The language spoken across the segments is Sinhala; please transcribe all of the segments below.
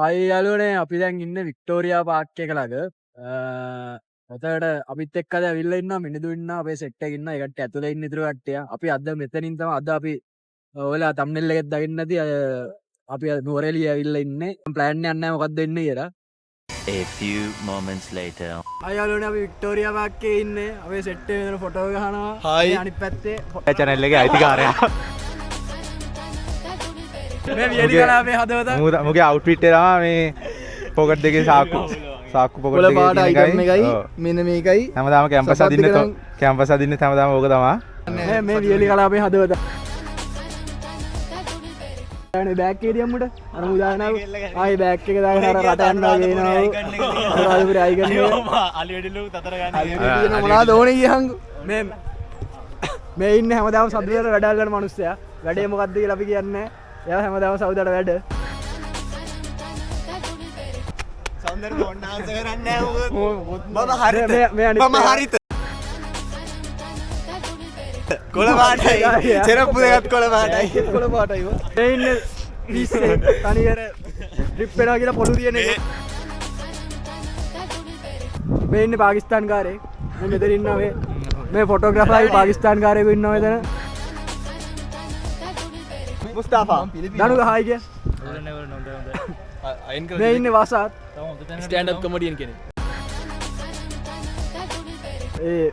අයි යාළුවනේ අපි දැන් ඉන්නේ වික්ටෝරියා පාර්ක් එක ළඟ. ඔතනට අපිත් එක්ක අද ඇවිල්ලා ඉන්නවා මිනිඳු ඉන්නවා අපේ සෙට් එකේ ඉන්නවා. ඒ කට්ටිය ඇතුලේ ඉන්න ඉතුරු කට්ටිය. අපි අද මෙතනින් තමයි අද අපි ඔයාලා තම්බ්නෙල් එකෙත් දකින්න නැති අපි නුවරඑළිය ඇවිල්ලා ඉන්නේ. ප්ලෑන් එක යන්නේ මොකක්ද වෙන්නේ කියලා. A few moments later. අයි යාළුවනේ අපි වික්ටෝරියා පාර්ක් එකේ ඉන්නේ. අපේ සෙට් එකේ ඉඳලා ෆොටෝ ගහනවා. හයි. අනිත් පැත්තේ channel එකේ අයිතිකාරයා. මේ වියලි කලාපේ හදවත. මුගේ outfit එක තමයි මේ pocket දෙකේ සාක්කු pocket කොළ දෙකේ පාට තියෙන item එකයි ඔව්. මෙන්න මේකයි හැමදාම කැම්පස් සපත් අදින්න දෙක කැම්පස් අදින්න හැමදාම ඕක තමයි. මේ වියලි කලාපේ හදවත. අනේ බෑග් එකේ දියම්මුට අර උදාහරණයක් ආයි බෑග් එක දාගෙන අර රට යනවා ගේනවා. රාජපුරේ අයිකන් එක. අලි වෙඩලු තතර තියෙන මොනවද ඕනේ කියහන්කෝ මේ ඉන්නේ හැමදාම සද්දේට වැඩ අල්ලන මිනිස්සයා. වැඩේ මොකද්ද කියලා අපි කියන්නේ. එයා හැමදාම සෞදට වැඩ. සෞන්දර්ය මොන්න ආන්සර් කරන්නේ නැහැ මම හරිත. කොළ පාටයි සෙරප්පු දෙකත් කොළ පාටයි කොළ පාටයි. මේ ඉන්නේ පිස්සේ තනියර ට්‍රිප් වෙනවා කියලා පොළු තියෙන එක. මේ ඉන්නේ පාකිස්තාන් කාරේ. මේ මෙතන ඉන්නවා මේ ෆොටෝග්‍රාෆර්යි පාකිස්තාන් කාරයෙකු ඉන්නවා මෙතන. මුස්තාෆා දනු ගහයි කිය. මේ ඉන්නේ වසත් ස්ටෑන්ඩ් අප් කොමඩියන් කෙනෙක් ඒ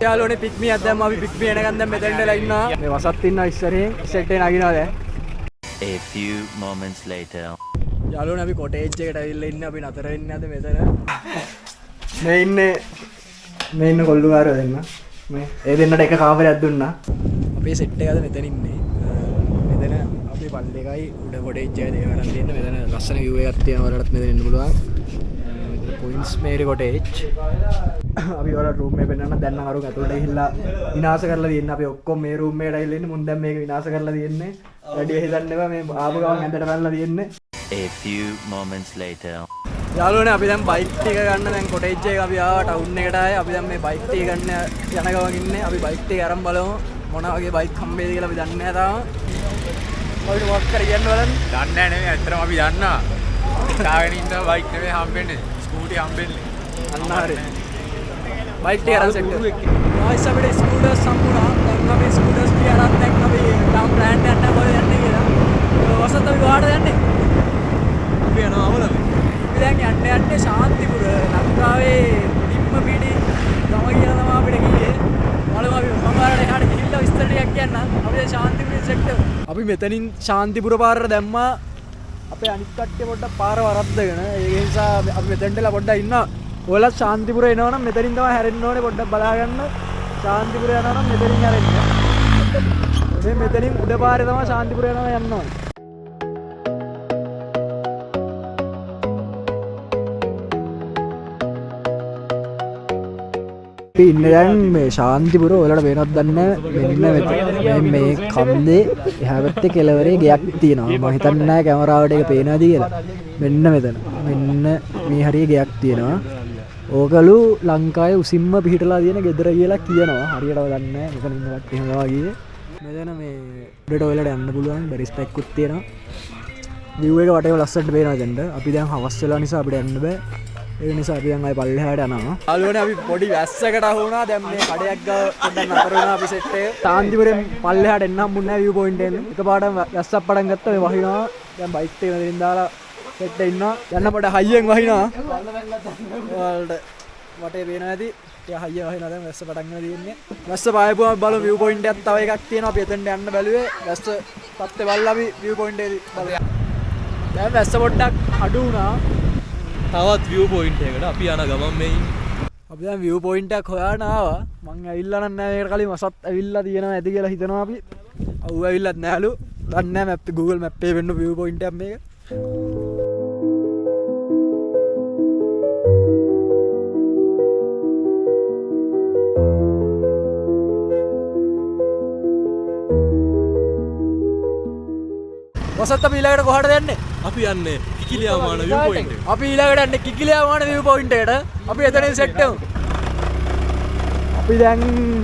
යාළුවනේ පික්මියක් දැම්ම අපි පික්මිය එනකන් දැන් මෙතෙන්ටලා ඉන්නවා. මේ වසත් ඉන්නවා ඉස්සරේ සෙට් එක නගිනවා දැන්. A few moments later. යාළුවනේ අපි කොටේජ් එකට ඇවිල්ලා ඉන්නේ. අපි නතර වෙන්නේ නැද මෙතන. මේ ඉන්න කොල්ලුකාරයෝ දෙන්න. මේ ඒ දෙන්නට එක කාමරයක් දුන්නා. අපේ සෙට් එක අද මෙතන ඉන්නේ. මෙතන අපි පල්ලේ එකයි උඩ කොටේජ් එකයි දේවල් තියෙන. මෙතන ලස්සන view එකක් තියෙනවා. ඔයාලටත් මෙතන එන්න පුළුවන්. මෙතන පොයින්ට්ස් මේරි කොටේජ්. අපි ඔයාලට රූම් එක පෙන්නන්න දැන් නම් අරුන් ඇතුළට ගිහිල්ලා විනාශ කරලා තියෙන්නේ. අපි ඔක්කොම මේ රූම් එකට ඇවිල්ලා ඉන්නේ. මුන් දැන් මේක විනාශ කරලා තියෙන්නේ. වැඩි හිතන්න එපා. මේ ආපු ගමන් ඇඳට පැනලා තියෙන්නේ. A few moments later. යාළුවනේ අපි දැන් බයික් ටික ගන්න දැන් කොටේජ් එක අපි ආවා ටවුන් එකට ආයේ. අපි දැන් මේ බයික් ටික ගන්න යන ගමන් ඉන්නේ. අපි බයික් ටික අරන් බලමු මොන වගේ බයික් හම්බෙයිද කියලා අපි දන්නේ නැහැ තාම. ඔයිට මොකක් කර කියන්න බලන්න. දන්නේ නැහැ නෙමෙයි ඇත්තටම අපි දන්නවා. කාගෙන ඉන්න බයික් නෙමෙයි හම්බෙන්නේ. ස්කූටි හම්බෙන්නේ. අන්න හරි. බයික් ටික අරන් සෙට් කරමු. ආයිස් අපිට ස්කූටර්ස් සම්පූර්ණ. දැන් අපි ස්කූටර්ස් ටික අරන් දැන් අපි ටවුන් ප්ලෑන් එකක් යන්න කොහෙද යන්නේ කියලා. වසත් අපි වාඩ යන්නේ. අපි යනවා අවලද? දැන් යන්නේ ශාන්තිපුර ලංකාවේ නිම්ම පිටි ගම කියලා තමයි අපිට කිව්වේ. බලමු අපි මොනවාරට එහාට ගිහිල්ලා විස්තර ටිකක් කියන්න. අපි දැන් ශාන්තිපුර සෙක්ටර්. අපි මෙතනින් ශාන්තිපුර පාරට දැම්මා. අපේ අනිත් කට්ටිය පොඩ්ඩක් පාර වරද්දගෙන. ඒ නිසා අපි මෙතෙන්ටලා පොඩ්ඩක් ඉන්නවා. ඔයාලා ශාන්තිපුර එනවා නම් මෙතනින් තමයි හැරෙන්න ඕනේ. පොඩ්ඩක් බලාගන්න. ශාන්තිපුර යනවා නම් මෙතනින් හැරෙන්න. මේ මෙතනින් උඩ පාරේ තමයි ශාන්තිපුර යනවා යන්න ඕනේ. ඉන්න දැන් මේ ශාන්තිපුර ඔයාලට වෙනවත් දන්නේ මෙන්න මෙතන මේ කන්දේ එහා පැත්තේ කෙළවරේ ගෙයක් තියෙනවා. මම හිතන්නේ නැහැ කැමරාවට ඒක පේනවාද කියලා. මෙන්න මෙතන. මෙන්න මේ හරිය ගෙයක් තියෙනවා. ඕකලු ලංකාවේ උසින්ම පිහිටලා තියෙන ගෙදර කියලා කියනවා. හරියටම දන්නේ නැහැ. මෙතන ඉන්න කට්ටිය හිමවා ගියේ. මෙතන මේ උඩට ඔයාලට යන්න පුළුවන්. බැරිස් පැක්කුත් තියෙනවා. view එක වටේම ලස්සනට පේනවා දැන්. අපි දැන් හවස් වෙලා නිසා අපිට යන්න බෑ. ඒ නිසා අපි දැන් ආයේ පල්ලෙහාට යනවා. යාළුවනේ අපි පොඩි වැස්සකට අහු වුණා. දැන් මේ කඩයක් ගාව පොඩ්ඩක් නතර වුණා අපි සෙට් එක. ශාන්තිපුරෙන් පල්ලෙහාට එන්න හම්බුනේ නැහැ view point එකෙන්. එකපාරටම වැස්සක් පටන් ගත්තා. මේ වහිනවා. දැන් බයික් එක මෙතනින් දාලා සෙට් එකේ ඉන්නවා. යන්න පොඩ හයියෙන් වහිනවා. ඔයාලට වටේ පේනවා ඇති. ටික හයිය වහිනවා දැන් වැස්ස පටන් ගන්න තියෙන්නේ. වැස්ස පායපුවම බලමු view point එකක් තව එකක් තියෙනවා. අපි එතනට යන්න බැලුවේ. වැස්ස පත්තේ බලලා අපි view point එකේ බලමු. දැන් වැස්ස පොඩ්ඩක් අඩු වුණා. තවත් view point එකකට අපි යන ගමන් මේ අපි දැන් view point එකක් හොයාගෙන ආවා. මං ඇවිල්ලා නම් නෑ මේකට කලින් වසත් ඇවිල්ලා තියෙනවා ඇති කියලා හිතනවා අපි. අවු ඇවිල්ලත් නෑලු. දන්නේ නෑ මැප් Google map එකේ වෙන්න view point එකක් මේක. වසත් අපි ඊළඟට කොහටද යන්නේ? අපි යන්නේ කිකිලියාමාන view point එක. අපි ඊළඟට යන්නේ කිකිලියාමාන view point එකට. අපි එතනින් සෙට් වෙමු. අපි දැන්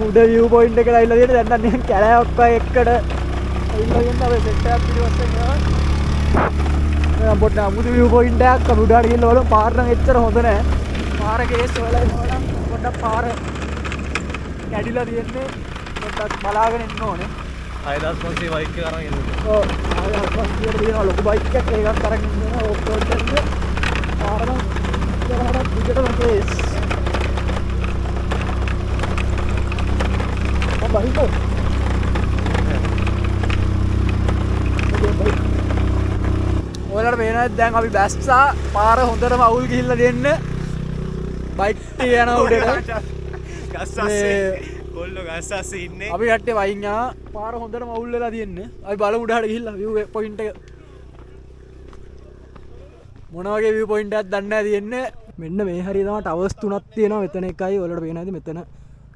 උඩ view point එකට ඇවිල්ලා තියෙන දැන් නම් කැලෑවක් වගේ එක්කඩ ඇවිල්ලා ඉන්න අපි සෙට් එකක් පිටිපස්සෙන් යනවා. පොඩ්ඩක් අමුතු view point එකක් අපි උඩට ගිහින් බලමු. පාර නම් එච්චර හොඳ නෑ. පාර කේස් වල එනවා නම් පොඩ්ඩක් පාර කැඩිලා තියෙන්නේ. පොඩ්ඩක් බලාගෙන ඉන්න ඕනේ. 6500 බයික් එක අරන් එනවා. ඔව් 6500 තියෙනවා ලොකු බයික් එකක් ඒකත් අරන් ඉන්නවා ඕෆ් රෝඩ් එකේ. පාර නම් ඉතලකට දිගටම කේස්. බයික් ඔයාලට පේනවද දැන් අපි බැස්සා පාර හොඳටම අවුල් ගිහිල්ලා දෙන්න බයික් එක යන උඩට ගස්සස්සේ කොල්ලෝ ගස්සස්සේ ඉන්නේ. අපි කට්ටිය වයින් යනවා පාර හොඳටම අවුල් වෙලා තියෙන්නේ. අපි බලමු උඩහට ගිහිල්ලා view point එක මොන වගේ view point එකක්ද දන්නේ නැහැ තියෙන්නේ. මෙන්න මේ හරිය තමයි ටවර්ස් තුනක් තියෙනවා මෙතන එකයි ඔයාලට පේනවද මෙතන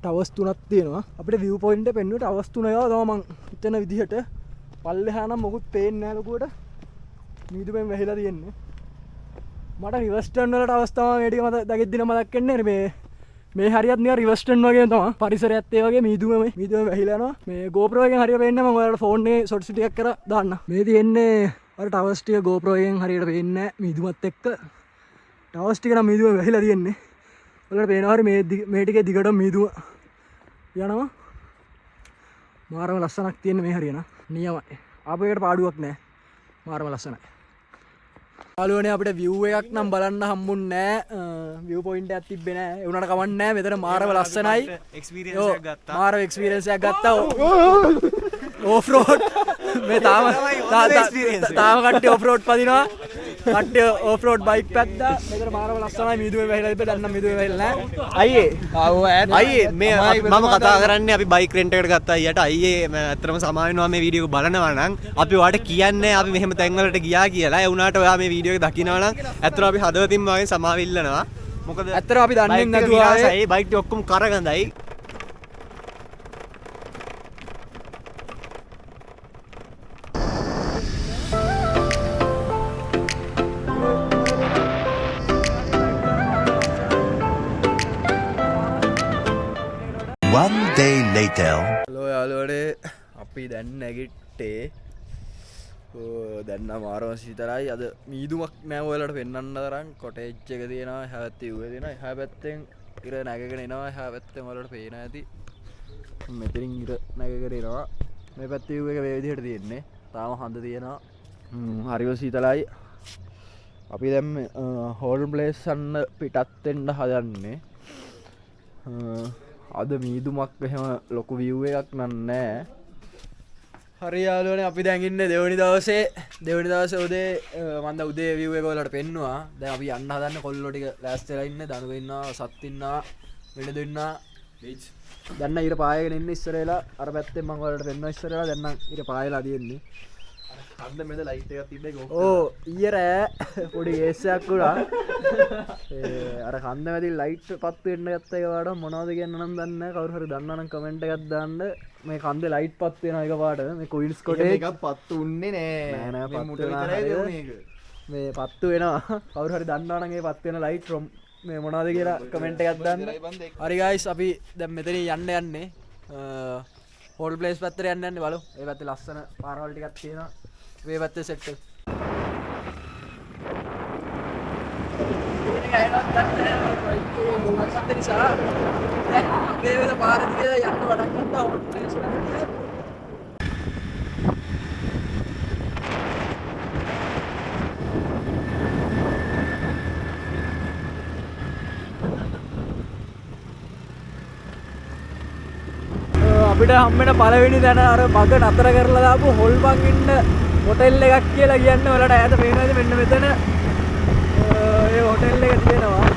ටවර්ස් තුනක් තියෙනවා. අපිට view point එක පෙන්නුවේ ටවර්ස් තුන ඒවා තමයි මං හිතන විදිහට. පල්ලෙහා නම් මොකුත් පේන්නේ නැහැ ලොකුවට. මීදුමෙන් වැහිලා තියෙන්නේ. මට රිවර්ස් ටර්න් වලට අවස්ථාව මේ ටික මත දගෙද්දින මතක් වෙන්නේ මේ හරියත් නිකන් රිවර්ස් ටර්න් වගේ තමයි. පරිසරයත් ඒ වගේ මීදුමෙන් වැහිලා යනවා. මේ GoPro එකෙන් හරියට පේන්නේ මම ඔයාලට ෆෝන් එකේ ෂොට්ස් ටිකක් කරලා දාන්න. මේ තියෙන්නේ අර ටවර්ස් ටික GoPro එකෙන් හරියට පේන්නේ නැහැ මීදුමත් එක්ක. ටවර්ස් ටික නම් මීදුමෙන් වැහිලා තියෙන්නේ. ඔයාලට පේනවා හරිය මේ ටිකේ දිගටම මීදුම යනවා. මාරම ලස්සනක් තියෙන මේ හරියන. නියමයි. ආපු එකට පාඩුවක් නැහැ. මාරම ලස්සනයි. යාළුවනේ අපිට view එකක් නම් බලන්න හම්බුන්නේ නැහැ. view point එකක් තිබ්බේ නැහැ. ඒ උනාට කවන්නේ නැහැ. මෙතන මාරම ලස්සනයි. එක්ස්පීරියන්ස් එකක් ගත්තා. මාරම එක්ස්පීරියන්ස් එකක් ගත්තා. ඕෆ් රෝඩ් මේ තාම කට්ටිය ඕෆ් රෝඩ් පදිනවා. කට්ටිය ඕෆ් රෝඩ් බයික් පැද්දා. මෙතන මාරම ලස්සනයි මීදුමේ වැහිලා ඉබ්බේ. දැන් නම් මීදුමේ වැහිලා නැහැ. අයියේ මේ මම කතා කරන්නේ අපි බයික් රෙන්ට් එකට ගත්තා අයියට. අයියේ මම ඇත්තටම සමා වෙනවා මේ වීඩියෝ එක බලනවා නම් අපි ඔයාලට කියන්නේ අපි මෙහෙම තැන් වලට ගියා කියලා. ඒ වුණාට ඔයා මේ වීඩියෝ එක දකිනවා නම් ඇත්තටම අපි හදවතින්ම වගේ සමාව ඉල්ලනවා. මොකද ඇත්තටම අපි දන්නේ නැතුව ආයේ බයික් ටික ඔක්කොම කරගඳයි. One day later. හලෝ යාළුවනේ අපි දැන් නැගිට්ටේ. දැන් නම් ආරම සීතලයි. අද මීදුමක් නෑ ඔයාලට පෙන්වන්න තරම්. කොටේජ් එක තියෙනවා. එහා පැත්තේ ඌවේ තියෙනවා. එහා පැත්තෙන් ඉර නැගගෙන එනවා. එහා පැත්තෙන් ඔයාලට පේන ඇති. මෙතනින් ඉර නැගගෙන එනවා. මේ පැත්තේ ඌ එක මේ විදිහට තියෙන්නේ. තාම හඳ තියෙනවා. හරිව සීතලයි. අපි දැන් හෝල් ප්ලේස් යන්න පිටත් වෙන්න හදන්නේ. අද මීදුමක් එහෙම ලොකු view එකක් නෑ. හරි යාළුවනේ අපි දැන් ඉන්නේ දෙවෙනි දවසේ උදේ මම උදේ view එක වලට පෙන්නුවා. දැන් අපි යන්න හදන්නේ කොල්ලෝ ටික ලෑස්තිලා ඉන්නේ. දනුව ඉන්නවා, සත් ඉන්නවා, වෙන දෙන්නා. දැන් නම් ඊට පායගෙන ඉන්නේ ඉස්සර වෙලා. අර පැත්තෙන් මම ඔයාලට පෙන්වනවා ඉස්සර වෙලා. දැන් නම් ඊට පායලා තියෙන්නේ. හන්ද මෙතන ලයිට් එකක් තිබ්බේ කොහොමද? ඕ ඊයේ රෑ පොඩි කේසයක් වුණා. අර කන්ද මැදින් ලයිට් පත් වෙන්න ගත්ත එක වඩා මොනවද කියන්න නම් දන්නේ නැහැ. කවුරු හරි දන්නා නම් කමෙන්ට් එකක් දාන්න. මේ කන්දේ ලයිට් පත් වෙනවා එකපාරට. මේ කුයින්ස් කොටේ එකක් පත්තු උන්නේ නෑ. නෑ මේ මුට පත්තු විතරයි දෙන්නේ ඒක. මේ පත්තු වෙනවා. කවුරු හරි දන්නවා නම් ඒ පත් වෙන ලයිට් මේ මොනවද කියලා කමෙන්ට් එකක් දාන්න. හරි ගයිස් අපි දැන් මෙතනින් යන්නේ. හෝල් ප්ලේස් පැත්තට යන්නේ බලමු. ඒ පැත්තේ ලස්සන පාරවල් ටිකක් තියෙනවා. මේ පැත්තේ සෙට් එක. අපිට හම්බෙන පළවෙනි දැන අර බග නතර කරලා දාපු හොල්බන් ඉන්න හොටෙල් එකක් කියලා කියන්නේ. ඔයාලට ඈත පේනවාද මෙන්න මෙතන ඒ හොටෙල් එක තියෙනවා.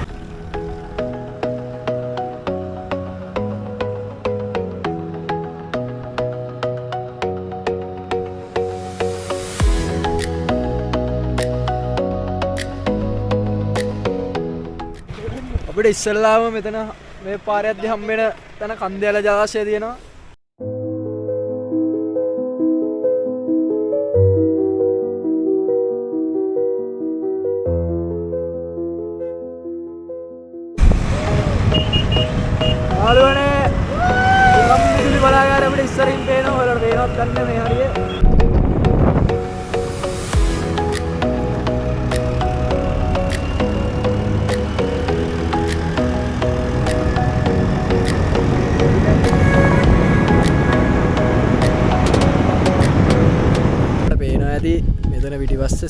අපිට ඉස්සල්ලාම මෙතන මේ පාරේ යද්දි හම්බෙන තැන කන්දේල ජලාශය තියෙනවා. යාළුවනේ ගම් විදුලි බලාගාරය අපිට ඉස්සරින් පේනවා. ඔයාලට පේනවත් ගන්න මේ හරිය.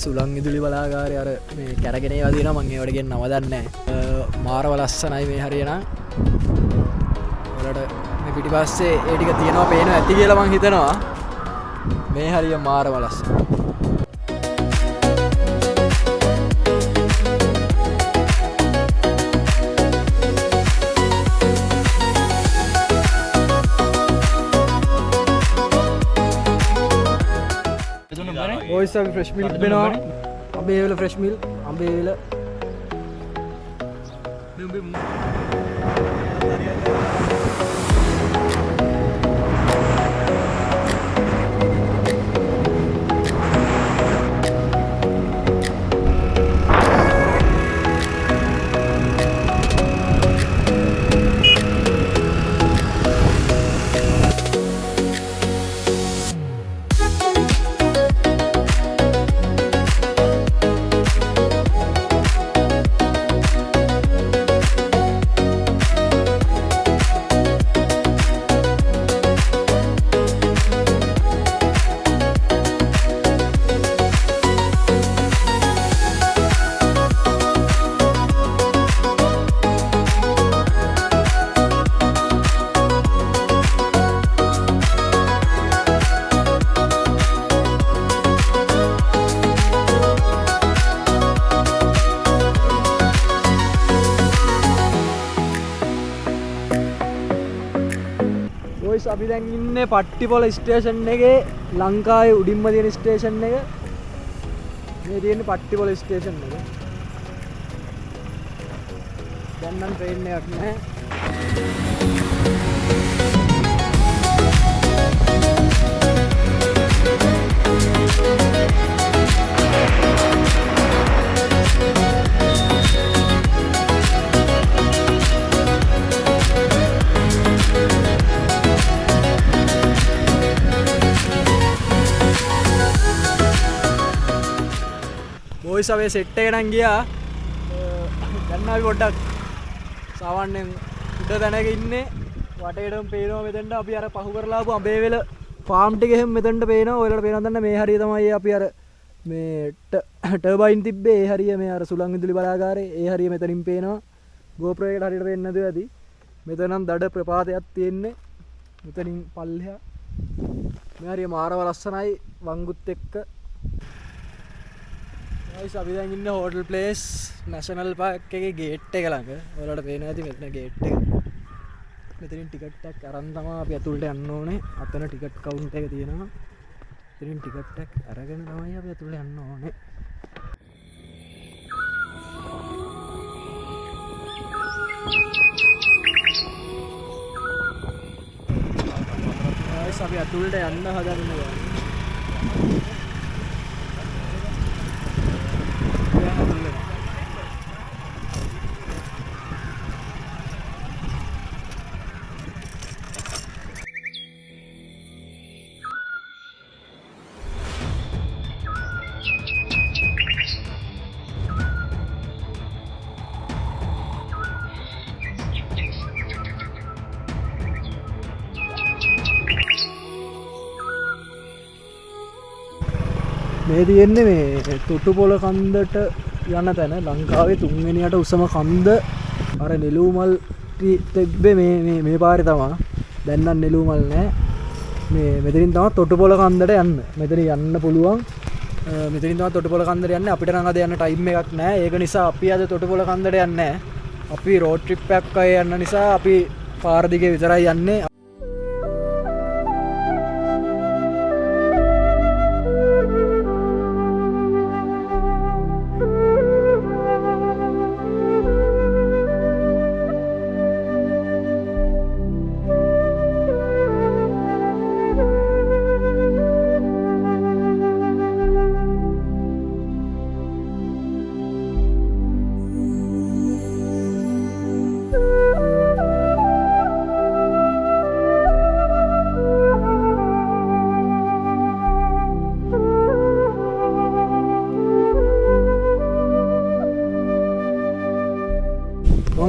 සුළං ඉදුලි බලාගාරය අර මේ කැරගෙන වදින මං ඒවට ගෙන් නවදන්න මාරව ලස්සනයි මේ හරියන වලට මේ පිටි පස්සේ ඒ ටික තියෙනවා පේනවා ඇති කියලා මං හිතනවා මේ හරිය මාරව ලස්සන ඔයිස් අපි ෆ්‍රෙෂ් මිල්ක් බෙනවා අඹේ වල ෆ්‍රෙෂ් මිල්ක් අඹේ වල අපි දැන් ඉන්නේ පට්ටිපොළ ස්ටේෂන් එකේ ලංකාවේ උඩින්ම තියෙන ස්ටේෂන් එක මේ තියෙන්නේ පට්ටිපොළ ස්ටේෂන් එක දැන් නම් ට්‍රේන් එකක් නැහැ බොයිස් අපේ සෙට් එක නම් ගියා දැන් අපි පොඩ්ඩක් සාමාන්‍යයෙන් උඩ තැනක ඉන්නේ වටේටම පේනවා මෙතෙන්ට අපි අර පහු කරලා ආපු අඹේවෙල ෆාම් ටික එහෙම මෙතෙන්ට පේනවා ඔයාලට පේනවද නැත්නම් මේ හරිය තමයි අපි අර මේ ටර්බයින් තිබ්බේ ඒ හරිය මේ අර සුළං විදුලි බලාගාරේ ඒ හරිය මෙතනින් පේනවා GoPro එකට හරියට පේන්නේ නැතුව ඇති මෙතන නම් දඩ ප්‍රපාතයක් තියෙන්නේ මෙතනින් පල්ලෙහා මේ හරිය මාරව ලස්සනයි වංගුත් එක්ක අපි දැන් ඉන්නේ හෝටල් ප්ලේස් නැෂනල් පාර්ක් එකේ ගේට් එක ළඟ. ඔයාලට පේනවා ඇති මෙතන ගේට් එක. මෙතනින් ටිකට් එකක් අරන් තමයි අපි ඇතුළට යන්න ඕනේ. අතන ටිකට් කවුන්ටර් එක තියෙනවා. මෙතනින් ටිකට් එකක් අරගෙන තමයි අපි ඇතුළට යන්න ඕනේ. අපි ඇතුළට යන්න හදන්නේ. මේ තියෙන්නේ මේ තොටුපොළ කන්දට යන තැන ලංකාවේ තුන්වෙනියට උසම කන්ද අර නෙළුමල් තිබ්බේ මේ පාරේ තමයි. දැන් නම් නෙළුමල් නැහැ. මේ මෙතනින් තමයි තොටුපොළ කන්දට යන්න. මෙතන යන්න පුළුවන්. මෙතනින් තමයි තොටුපොළ කන්දට යන්නේ. අපිට නම් අද යන්න ටයිම් එකක් නැහැ. ඒක නිසා අපි අද තොටුපොළ කන්දට යන්නේ නැහැ. අපි රෝඩ් ට්‍රිප් එකක් යන්න නිසා අපි පාර දිගේ විතරයි යන්නේ.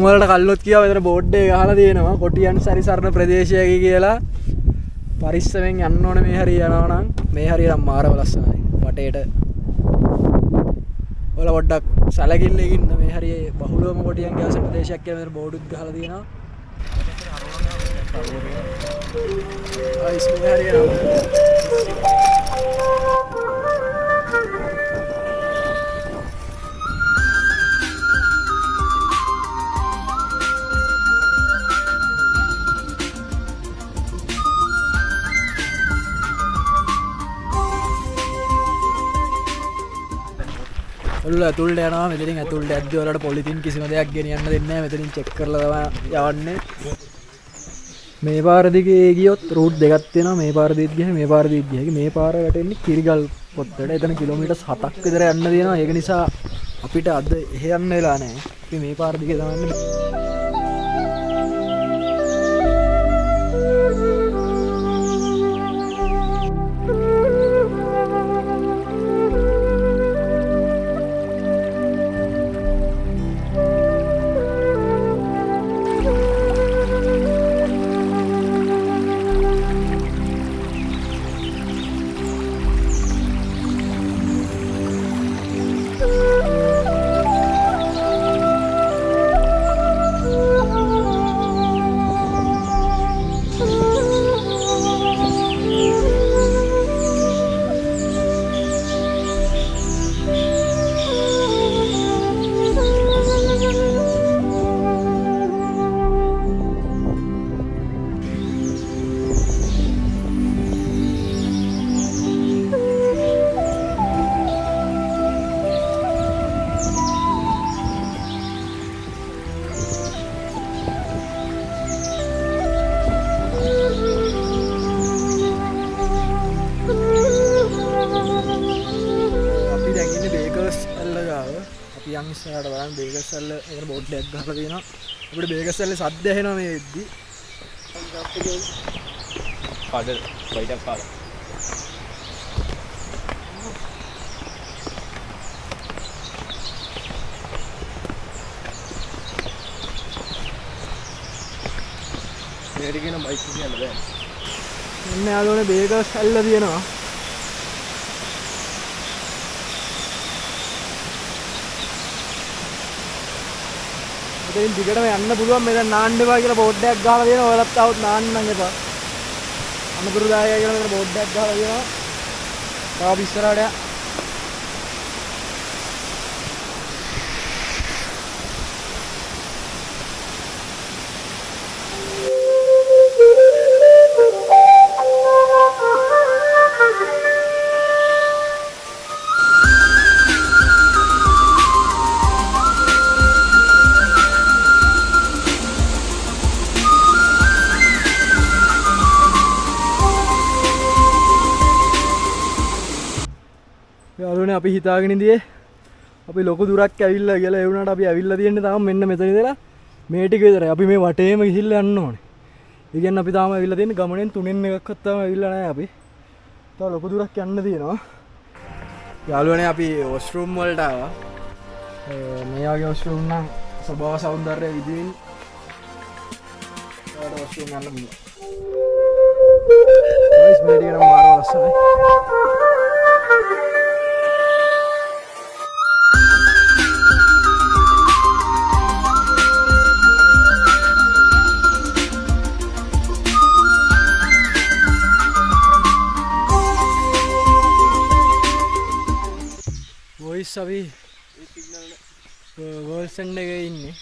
වලට කල්ලොත් කියව මෙතන බෝඩ් එක ගහලා තියෙනවා කොටියන් සරිසරණ ප්‍රදේශයක කියලා පරිස්සමෙන් යන්න ඕනේ මේ හරිය යනවා නම් මේ හරිය නම් මාරව ලස්සනයි වටේට ඔයාලා පොඩ්ඩක් සැලකිල්ලකින් ඉන්න මේ හරිය බහුලවම කොටියන් ගෑවස ප්‍රදේශයක් කියලා මෙතන බෝඩුත් ගහලා තියෙනවා. ආයිස් මේ හරිය ඔල්ල ඇතුළට යනවා. මෙතනින් ඇතුළට ඇද්දි වලට පොලිතින් කිසිම දෙයක් ගෙනියන්න දෙන්නේ නැහැ. මෙතනින් චෙක් කරලා තමයි යවන්නේ. මේ පාර දිගේ ගියොත් රූට් දෙකක් තියෙනවා. මේ පාර දිගට ගියම මේ පාර දිගට ගියහම මේ පාර වැටෙන්නේ කිරිගල් පොත්තට. එතන කිලෝමීටර් 7ක් විතර යන්න තියෙනවා. ඒක නිසා අපිට අද එහෙ යන්න වෙලා නැහැ. අපි මේ පාර දිගේ තමයි යන්නේ. යන් ඉස්සරහට බලන්න බේගස්සල්ල එකට බෝඩ් එකක් ගහලා තියෙනවා. අපිට බේගස්සල්ලේ සද්ද ඇහෙනවා මේ වෙද්දි. පාඩල් වයිටක් පාඩ. මේක කියන බයික් එක යන්න බෑ. මෙන්න යාළුවනේ බේගස්සල්ල තියෙනවා. ඉතින් දිගටම යන්න පුළුවන්. මෙතන නාන්න එපා කියලා බෝඩ් එකක් ගහලා තියෙනවා. ඔයාලත් આવුත් නාන්න නම් එපා. අනුපුරුදායකය කියලා මෙතන බෝඩ් එකක් ගහලා තියෙනවා. තාම ඉස්සරහට යන්න. යාළුවනේ අපි හිතාගෙන ඉඳියේ අපි ලොකු දුරක් ඇවිල්ලා කියලා. ඒ වුණාට අපි ඇවිල්ලා තියෙන්නේ තාම මෙන්න මෙතන ඉඳලා මේ ටික විතරයි. අපි මේ වටේම ගිහිල්ලා යන්න ඕනේ. ඒ කියන්නේ අපි තාම ඇවිල්ලා තියෙන්නේ ගමනෙන් 3න් එකක්වත් තාම ඇවිල්ලා නැහැ අපි. තව ලොකු දුරක් යන්න තියෙනවා. යාළුවනේ අපි වොෂ්රූම් වලට ආවා. මේ වගේ වොෂ්රූම් නම් ස්වභාව සෞන්දර්යය විදිහින් ඔයාලට වොෂ්රූම් යන්න පුළුවන්. ගයිස් මේ ටික නම් මාරව ලස්සනයි. අපි ගෝල්සන් එකේ ඉන්නේ.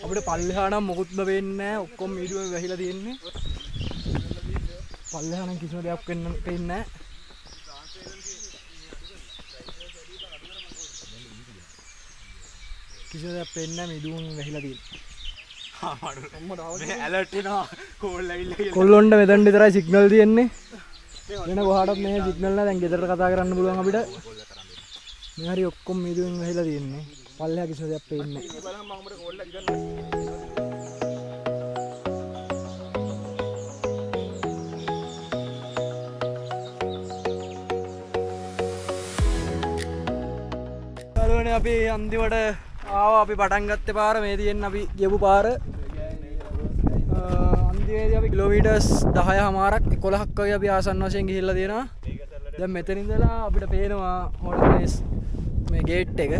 අපිට පල්ලෙහා නම් මොකුත්ම වෙන්නේ නැහැ. ඔක්කොම මීඩියම් වැහිලා තියෙන්නේ. පල්ලෙහා නම් කිසිම දෙයක් වෙන්නේ නැහැ. කිසිම දෙයක් වෙන්නේ නැහැ. මීඩියම් වැහිලා තියෙන්නේ. මේ ඇලර්ට් වෙනවා. කෝල් ඇවිල්ලා කියලා. කොල්ලොන්ට මෙතන විතරයි සිග්නල් තියෙන්නේ. වෙන කොහාටවත් මේ සිග්නල් නැහැ. දැන් ගෙදරට කතා කරන්න පුළුවන් අපිට. මේ හරි ඔක්කොම මීදුවෙන් වෙහිලා තියෙන්නේ. පල්ලෙහා කිසිම දෙයක් පේන්නේ නැහැ. යාළුවනේ අපි අන්තිමට ආවා. අපි පටන් ගත්තේ පාර මේ තියෙන අපි ගියපු පාර. අන්තිමේදී අපි කිලෝමීටර්ස් 10මාරක් 11ක් වගේ අපි ආසන්න වශයෙන් ගිහිල්ලා තියෙනවා. දැන් මෙතන ඉඳලා අපිට පේනවා හොටල් ප්ලේස් මේ ගේට් එක.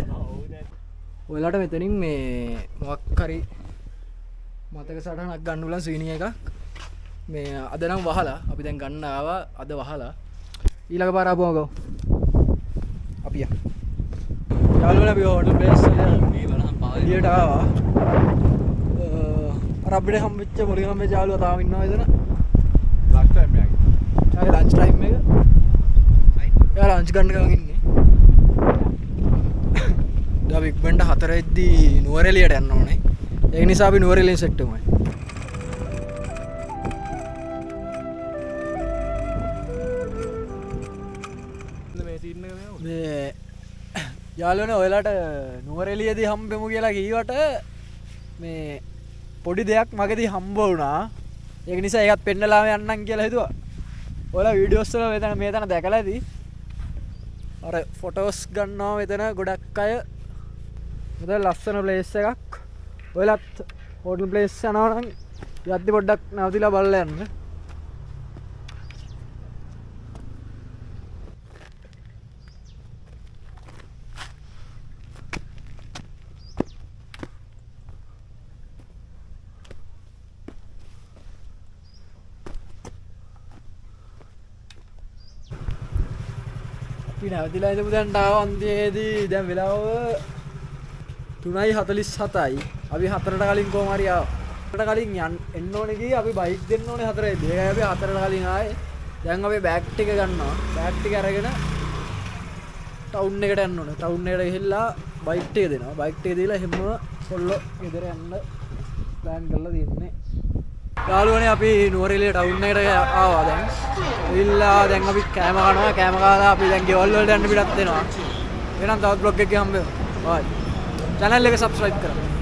ඔයාලට මෙතනින් මේ මොකක් හරි මතක සටහනක් ගන්න උලන් සීනි එකක් මේ අද නම් වහලා අපි දැන් ගන්න ආවා අද වහලා ඊළඟ පාර ආපුවම ගෝ අපි යාළුවනේ අපි හෝටල් ප්ලේස් එළියට ආවා අර අපිට හම්බෙච්ච මුලින් හම්බෙච්ච යාළුවා තාම ඉන්නවා එතන ලන්ච් ටයිම් එකක්. යාගේ ලන්ච් ටයිම් එක යා ලන්ච් ගන්න ගමන් ඉන්නේ දැන් අපි ඉක්මනට 4ෙද්දී නුවරඑළියට යන්න ඕනේ ඒ නිසා අපි නුවරඑළියෙන් සෙට් වෙමු මේ යාළුවනේ ඔයාලට නුවරඑළියේදී හම්බෙමු කියලා කීවට මේ පොඩි දෙයක් මගේදී හම්බ වුණා ඒක නිසා ඒකත් පෙන්නලාම යන්නම් කියලා හිතුවා ඔයාලා වීඩියෝස් වල මේ තැන දැකලා ඇති අර ෆොටෝස් ගන්නවා මෙතන ගොඩක් අය මෙතන ලස්සන ප්ලේස් එකක් ඔයාලත් හෝටල් ප්ලේස් යනවා නම් යද්දි පොඩ්ඩක් නවතිලා බලලා යන්න නැවතිලා ඉඳපු දැන්ට ආව අන්තිමේදී දැන් වෙලාව 3:47යි අපි 4ට කලින් කොහොම හරි ආවා 4ට කලින් එන්න ඕනේ ගියේ අපි බයික් දෙන්න ඕනේ 4ේදී ඒකයි අපි 4ට කලින් ආවේ දැන් අපි බෑග් ටික ගන්නවා බෑග් ටික අරගෙන ටවුන් එකට යන්න ඕනේ ටවුන් එකට ගිහිල්ලා බයික් ටික දෙනවා බයික් ටික දීලා හැම කොල්ලෝ ගෙදර යන්න ප්ලෑන් කරලා තියෙන්නේ යාළුවනේ අපි නුවරඑළිය ටවුන් එකට ආවා දැන් ඉල්ලා දැන් අපි කෑම කනවා කෑම කාලා අපි දැන් ගෙවල් වලට යන්න පිටත් වෙනවා එහෙනම් තවත් බ්ලොග් එකක් හම්බෙමු බයි channel එක subscribe කරන්න